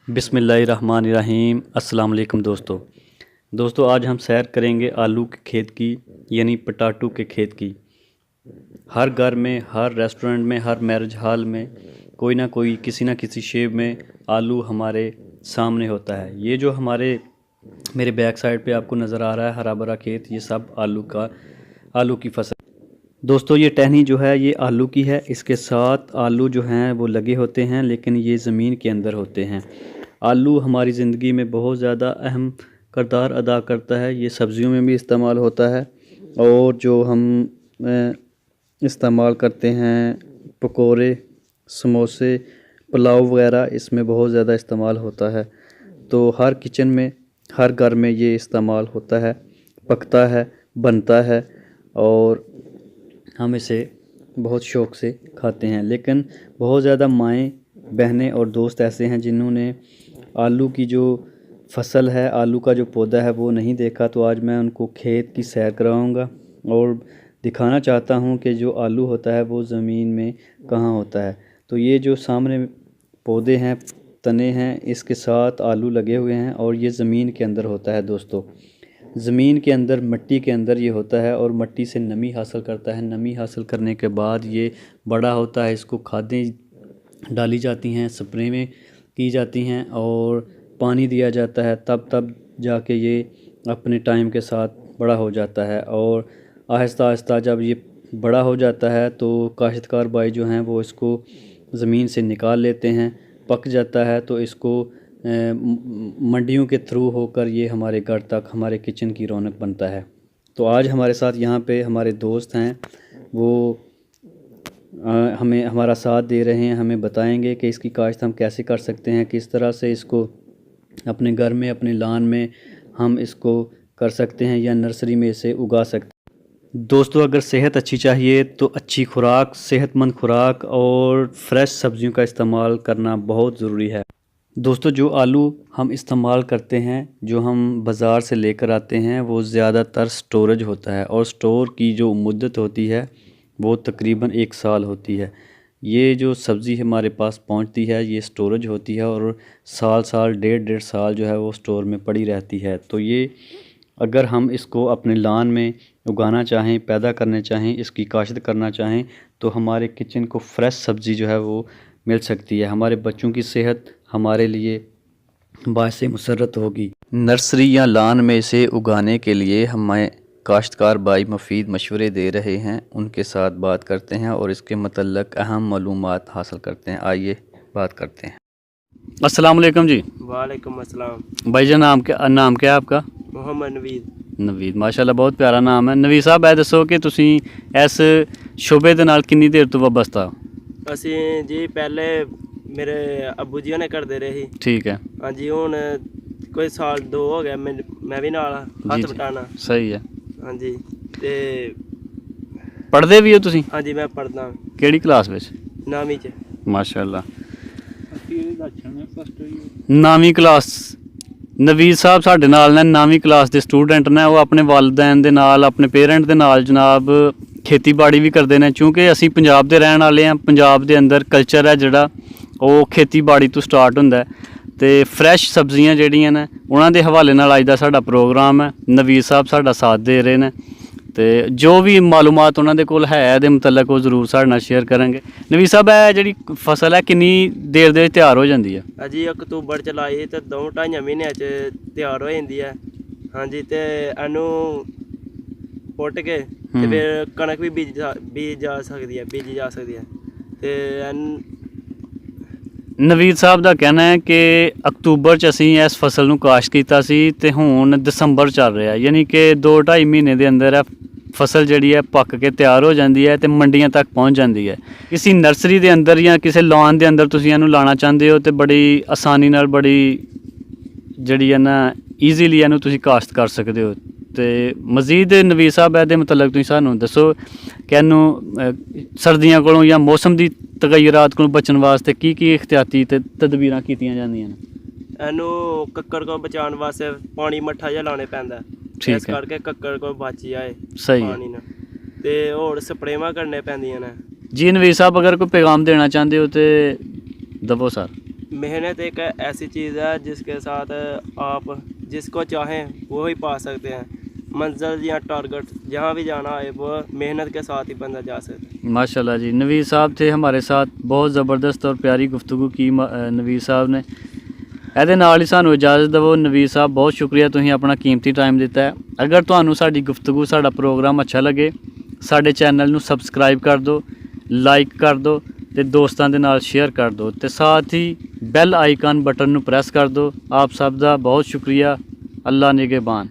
बिस्मिल्लाहिर्रहमानिर्रहीम। अस्सलाम वालेकुम दोस्तों आज हम सैर करेंगे आलू के खेत की, यानी पटाटू के खेत की। हर घर में, हर रेस्टोरेंट में, हर मैरिज हॉल में कोई ना कोई किसी न किसी शेप में आलू हमारे सामने होता है। ये जो मेरे बैक साइड पे आपको नज़र आ रहा है हरा भरा खेत, ये सब आलू की फसल। दोस्तों ये टहनी जो है ये आलू की है। इसके साथ आलू जो हैं वो लगे होते हैं, लेकिन ये ज़मीन के अंदर होते हैं। आलू हमारी ज़िंदगी में बहुत ज़्यादा अहम किरदार अदा करता है। ये सब्ज़ियों में भी इस्तेमाल होता है, और जो हम इस्तेमाल करते हैं पकोड़े, समोसे, पुलाव वगैरह, इसमें बहुत ज़्यादा इस्तेमाल होता है। तो हर किचन में, हर घर में ये इस्तेमाल होता है, पकता है, बनता है, और हम इसे बहुत शौक़ से खाते हैं। लेकिन बहुत ज़्यादा माएँ, बहनें और दोस्त ऐसे हैं जिन्होंने आलू की जो फसल है, आलू का जो पौधा है वो नहीं देखा। तो आज मैं उनको खेत की सैर कराऊंगा और दिखाना चाहता हूं कि जो आलू होता है वो ज़मीन में कहाँ होता है। तो ये जो सामने पौधे हैं, तने हैं, इसके साथ आलू लगे हुए हैं, और ये ज़मीन के अंदर होता है। दोस्तों ज़मीन के अंदर, मिट्टी के अंदर ये होता है, और मिट्टी से नमी हासिल करता है। नमी हासिल करने के बाद ये बड़ा होता है। इसको खादें डाली जाती हैं, स्प्रे में की जाती हैं, और पानी दिया जाता है। तब जाके ये अपने टाइम के साथ बड़ा हो जाता है। और आहिस्ता आहिस्ता जब ये बड़ा हो जाता है तो काश्तकार भाई जो हैं वो इसको ज़मीन से निकाल लेते हैं। पक जाता है तो इसको मंडियों के थ्रू होकर ये हमारे घर तक, हमारे किचन की रौनक बनता है। तो आज हमारे साथ यहाँ पे हमारे दोस्त हैं, वो हमें हमारा साथ दे रहे हैं। हमें बताएंगे कि इसकी काश्त हम कैसे कर सकते हैं, किस तरह से इसको अपने घर में, अपने लान में हम इसको कर सकते हैं, या नर्सरी में इसे उगा सकते हैं। दोस्तों अगर सेहत अच्छी चाहिए तो अच्छी खुराक, सेहतमंद खुराक और फ्रेश सब्जियों का इस्तेमाल करना बहुत ज़रूरी है। दोस्तों जो आलू हम इस्तेमाल करते हैं, जो हम बाज़ार से लेकर आते हैं, वो ज़्यादातर स्टोरेज होता है, और स्टोर की जो मुद्दत होती है वो तकरीबन 1 साल होती है। ये जो सब्ज़ी हमारे पास पहुंचती है ये स्टोरेज होती है, और साल 1.5 साल जो है वो स्टोर में पड़ी रहती है। तो ये अगर हम इसको अपने लान में उगाना चाहें, पैदा करना चाहें, इसकी काश्त करना चाहें, तो हमारे किचन को फ्रेश सब्ज़ी जो है वो मिल सकती है। हमारे बच्चों की सेहत हमारे लिए बाइस मुसर्रत होगी। नर्सरी या लान में इसे उगाने के लिए हमें काश्तकार भाई मुफीद मशवरे दे रहे हैं। उनके साथ बात करते हैं और इसके मतलब अहम मालूमात हासिल करते हैं। आइए बात करते हैं। अस्सलाम वालेकुम जी। वालेकुम अस्सलाम। भाईजान नाम क्या है आपका? मोहम्मद नवीद, माशाल्लाह बहुत प्यारा नाम है। नवीद साहब ਇਹ ਦੱਸੋ ਕਿ ਤੁਸੀਂ ਇਸ ਸ਼ੋਬੇ ਦੇ ਨਾਲ ਕਿੰਨੀ ਦੇਰ ਤੋਂ ਵਾਬਸਤਾ ਹੋ? ਅਸੀਂ ਜੀ ਪਹਿਲੇ ਮੇਰੇ ਅੱਬੂ ਜੀ ਨੇ ਕਰਦੇ ਰਹੇ ਸੀ। ਠੀਕ ਹੈ। ਹਾਂਜੀ ਹੁਣ ਕੋਈ ਸਾਲ 2 ਹੋ ਗਿਆ ਮੈਂ ਵੀ ਨਾਲ ਹੱਥ ਵਟਾਣਾ। ਸਹੀ ਹੈ। ਹਾਂਜੀ ਤੇ ਪੜ੍ਹਦੇ ਵੀ ਹੋ ਤੁਸੀਂ? ਹਾਂਜੀ ਮੈਂ ਪੜ੍ਹਦਾ। ਕਿਹੜੀ ਕਲਾਸ ਵਿੱਚ? 9ਵੀਂ ਚ। ਮਾਸ਼ਾਅੱਲਾ। 9ਵੀਂ ਕਲਾਸ। ਨਵੀਦ ਸਾਹਿਬ ਸਾਡੇ ਨਾਲ ਨੇ, 9ਵੀਂ ਕਲਾਸ ਦੇ ਸਟੂਡੈਂਟ ਨੇ। ਉਹ ਆਪਣੇ ਵਾਲਿदैन ਦੇ ਨਾਲ, ਆਪਣੇ ਪੇਰੈਂਟ ਦੇ ਨਾਲ ਜਨਾਬ ਖੇਤੀਬਾੜੀ ਵੀ ਕਰਦੇ ਨੇ। ਕਿਉਂਕਿ ਅਸੀਂ ਪੰਜਾਬ ਦੇ ਰਹਿਣ ਵਾਲੇ ਹਾਂ। ਪੰਜਾਬ ਦੇ ਅੰਦਰ ਕਲਚਰ ਹੈ ਜਿਹੜਾ ਉਹ ਖੇਤੀਬਾੜੀ ਤੋਂ ਸਟਾਰਟ ਹੁੰਦਾ, ਅਤੇ ਫਰੈਸ਼ ਸਬਜ਼ੀਆਂ ਜਿਹੜੀਆਂ ਨੇ ਉਹਨਾਂ ਦੇ ਹਵਾਲੇ ਨਾਲ ਅੱਜ ਦਾ ਸਾਡਾ ਪ੍ਰੋਗਰਾਮ ਹੈ। ਨਵੀਦ ਸਾਹਿਬ ਸਾਡਾ ਸਾਥ ਦੇ ਰਹੇ ਨੇ, ਅਤੇ ਜੋ ਵੀ ਮਾਲੂਮਾਤ ਉਹਨਾਂ ਦੇ ਕੋਲ ਹੈ ਇਹਦੇ ਮੁਤਲਕ ਉਹ ਜ਼ਰੂਰ ਸਾਡੇ ਨਾਲ ਸ਼ੇਅਰ ਕਰਾਂਗੇ। ਨਵੀਦ ਸਾਹਿਬ ਇਹ ਜਿਹੜੀ ਫਸਲ ਹੈ ਕਿੰਨੀ ਦੇਰ ਦੇ ਵਿੱਚ ਤਿਆਰ ਹੋ ਜਾਂਦੀ ਹੈ? ਹਾਂਜੀ ਅਕਤੂਬਰ ਚ ਲਾਈ ਤੇ 2-2.5 ਮਹੀਨਿਆਂ ਚ ਤਿਆਰ ਹੋ ਜਾਂਦੀ ਹੈ। ਹਾਂਜੀ ਤੇ ਇਹਨੂੰ ਪੁੱਟ ਕੇ ਤੇ ਫਿਰ ਕਣਕ ਵੀ ਬੀਜੀ ਜਾ ਸਕਦੀ ਹੈ ਤੇ ਨਵੀਦ ਸਾਹਿਬ ਦਾ ਕਹਿਣਾ ਹੈ ਕਿ ਅਕਤੂਬਰ 'ਚ ਅਸੀਂ ਇਸ ਫਸਲ ਨੂੰ ਕਾਸ਼ਤ ਕੀਤਾ ਸੀ, ਅਤੇ ਹੁਣ ਦਸੰਬਰ ਚੱਲ ਰਿਹਾ, ਯਾਨੀ ਕਿ 2-2.5 ਮਹੀਨੇ ਦੇ ਅੰਦਰ ਇਹ ਫਸਲ ਜਿਹੜੀ ਹੈ ਪੱਕ ਕੇ ਤਿਆਰ ਹੋ ਜਾਂਦੀ ਹੈ ਅਤੇ ਮੰਡੀਆਂ ਤੱਕ ਪਹੁੰਚ ਜਾਂਦੀ ਹੈ। ਕਿਸੇ ਨਰਸਰੀ ਦੇ ਅੰਦਰ ਜਾਂ ਕਿਸੇ ਲਾਨ ਦੇ ਅੰਦਰ ਤੁਸੀਂ ਇਹਨੂੰ ਲਾਉਣਾ ਚਾਹੁੰਦੇ ਹੋ, ਅਤੇ ਬੜੀ ਆਸਾਨੀ ਨਾਲ, ਬੜੀ ਜਿਹੜੀ ਹੈ ਨਾ ਈਜ਼ੀਲੀ ਇਹਨੂੰ ਤੁਸੀਂ ਕਾਸ਼ਤ ਕਰ ਸਕਦੇ ਹੋ। ਅਤੇ ਮਜ਼ੀਦ ਨਵੀਦ ਸਾਹਿਬ ਇਹਦੇ ਮੁਤਲਕ ਤੁਸੀਂ ਸਾਨੂੰ ਦੱਸੋ ਕਿ ਇਹਨੂੰ ਸਰਦੀਆਂ ਕੋਲੋਂ ਜਾਂ ਮੌਸਮ ਦੀ ਤਗੱਯੁਰਾਤ ਕੋਲੋਂ ਬਚਣ ਵਾਸਤੇ ਕੀ ਇਖਤਿਆਤੀ ਅਤੇ ਤਦਬੀਰਾਂ ਕੀਤੀਆਂ ਜਾਂਦੀਆਂ ਨੇ? ਇਹਨੂੰ ਕੱਕੜ ਕੋਲ ਬਚਾਉਣ ਵਾਸਤੇ ਪਾਣੀ ਮੱਠਾ ਜਿਹਾ ਲਾਉਣਾ ਪੈਂਦਾ, ਇਸ ਕਰਕੇ ਕੱਕੜ ਕੋਲ ਬਚ ਜਾਏ ਪਾਣੀ ਨਾਲ, ਅਤੇ ਹੋਰ ਸਪਰੇਵਾਂ ਕਰਨੇ ਪੈਂਦੀਆਂ ਨੇ। ਜੀ ਨਵੀਦ ਸਾਹਿਬ ਅਗਰ ਕੋਈ ਪੈਗਾਮ ਦੇਣਾ ਚਾਹੁੰਦੇ ਹੋ ਤਾਂ ਦਵੋ ਸਰ। मेहनत एक ऐसी चीज़ है जिसके साथ आप जिसको चाहें वो ही पा सकते हैं। मंजिल या टारगेट जहाँ भी जाना है वो मेहनत के साथ ही बंदा जा सकता है। माशाल्लाह जी, नवीद साहब थे हमारे साथ, बहुत ज़बरदस्त और प्यारी गुफ्तगू की नवीद साहब ने। ਇਹਦੇ ਨਾਲ ਹੀ ਸਾਨੂੰ ਇਜਾਜ਼ਤ ਦਿਓ। ਨਵੀਦ ਸਾਹਿਬ ਬਹੁਤ ਸ਼ੁਕਰੀਆ, ਤੁਸੀਂ ਆਪਣਾ ਕੀਮਤੀ ਟਾਈਮ ਦਿੱਤਾ ਹੈ। ਅਗਰ ਤੁਹਾਨੂੰ ਸਾਡੀ ਗੁਫ਼ਤਗੂ ਸਾਡਾ ਪ੍ਰੋਗਰਾਮ ਅੱਛਾ ਲੱਗੇ, ਸਾਡੇ ਚੈਨਲ ਨੂੰ ਸਬਸਕ੍ਰਾਈਬ ਕਰ ਦਿਓ, ਲਾਈਕ ਕਰ ਦਿਓ ਤੇ ਦੋਸਤਾਂ ਦੇ ਨਾਲ ਸ਼ੇਅਰ ਕਰ ਦਿਓ ਤੇ ਸਾਥ ਹੀ ਬੈਲ ਆਈਕਨ ਬਟਨ ਨੂੰ ਪ੍ਰੈਸ ਕਰ ਦਿਓ। ਆਪ ਸਭ ਦਾ ਬਹੁਤ ਸ਼ੁਕਰੀਆ। ਅੱਲਾ ਨਿਗਹਿਬਾਨ।